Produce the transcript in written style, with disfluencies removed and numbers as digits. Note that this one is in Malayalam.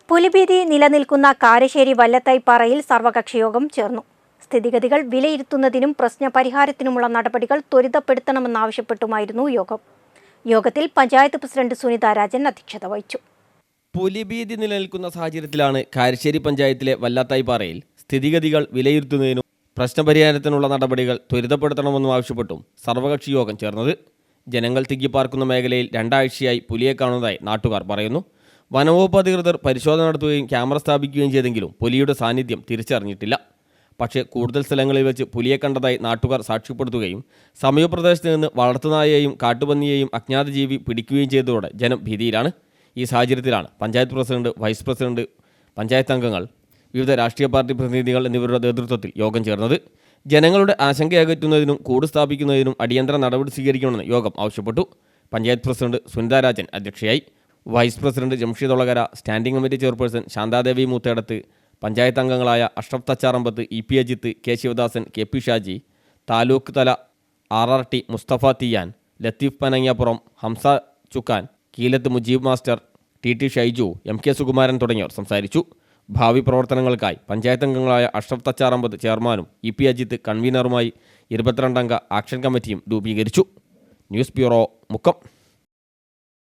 പുലിഭീതി നിലനിൽക്കുന്ന കാരശ്ശേരി വല്ലത്തായിപ്പാറയിൽ സർവകക്ഷിയോഗം ചേർന്നു. സ്ഥിതിഗതികൾ വിലയിരുത്തുന്നതിനും പ്രശ്നപരിഹാരത്തിനുമുള്ള നടപടികൾ ത്വരിതപ്പെടുത്തണമെന്നാവശ്യപ്പെട്ടുമായിരുന്നു യോഗം. യോഗത്തിൽ പഞ്ചായത്ത് പ്രസിഡന്റ് സുനിത രാജൻ അധ്യക്ഷത വഹിച്ചു. പുലിഭീതി നിലനിൽക്കുന്ന സാഹചര്യത്തിലാണ് കാരശ്ശേരി പഞ്ചായത്തിലെ വല്ലത്തായിപ്പാറയിൽ സ്ഥിതിഗതികൾ വിലയിരുത്തുന്നതിനും പ്രശ്നപരിഹാരത്തിനുള്ള നടപടികൾ ത്വരിതപ്പെടുത്തണമെന്നും ആവശ്യപ്പെട്ടും സർവകക്ഷി യോഗം ചേർന്നത്. ജനങ്ങൾ തിങ്ങിപ്പാർക്കുന്ന മേഖലയിൽ 2 ആഴ്ചയായി പുലിയെ കാണുന്നതായി നാട്ടുകാർ പറയുന്നു. വനംവകുപ്പ് അധികൃതർ പരിശോധന നടത്തുകയും ക്യാമറ സ്ഥാപിക്കുകയും ചെയ്തെങ്കിലും പുലിയുടെ സാന്നിധ്യം തിരിച്ചറിഞ്ഞിട്ടില്ല. പക്ഷേ കൂടുതൽ സ്ഥലങ്ങളിൽ വെച്ച് പുലിയെ കണ്ടതായി നാട്ടുകാർ സാക്ഷ്യപ്പെടുത്തുകയും സമീപപ്രദേശത്ത് നിന്ന് വളർത്തുനായയെയും കാട്ടുപന്നിയെയും അജ്ഞാത ജീവി പിടിക്കുകയും ചെയ്തതോടെ ജനം ഭീതിയിലാണ്. ഈ സാഹചര്യത്തിലാണ് panchayat president, vice president, panchayat അംഗങ്ങൾ, വിവിധ രാഷ്ട്രീയ പാർട്ടി പ്രതിനിധികൾ എന്നിവരുടെ നേതൃത്വത്തിൽ യോഗം ചേർന്നത്. ജനങ്ങളുടെ ആശങ്കയകറ്റുന്നതിനും കൂട് സ്ഥാപിക്കുന്നതിനും അടിയന്തര നടപടി സ്വീകരിക്കണമെന്ന് യോഗം ആവശ്യപ്പെട്ടു. പഞ്ചായത്ത് പ്രസിഡന്റ് സുനിത രാജൻ അധ്യക്ഷയായി. Vice president Jamsheed Olakara, standing committee chairperson Shanthadevi Moothedath, panchayat അംഗങ്ങളായ Ashraf Thacharambath, EP Ajith, K Sivadasan, KP Shaji, taluk തല RRT മുസ്തഫ തിയാൻ, ലത്തീഫ് പനങ്ങിയപ്പുറം, ഹംസ ചുക്കാൻ, Keelath Mujeeb master, TT Shaiju, MK Sukumaran തുടങ്ങിയവർ സംസാരിച്ചു. ഭാവി പ്രവർത്തനങ്ങൾക്കായി പഞ്ചായത്ത് അംഗങ്ങളായ അഷ്റഫ് തച്ചാറമ്പത്ത് ചെയർമാനും EP അജിത്ത് കൺവീനറുമായി 22 അംഗ ആക്ഷൻ കമ്മിറ്റിയും രൂപീകരിച്ചു. News bureau, Mukkam.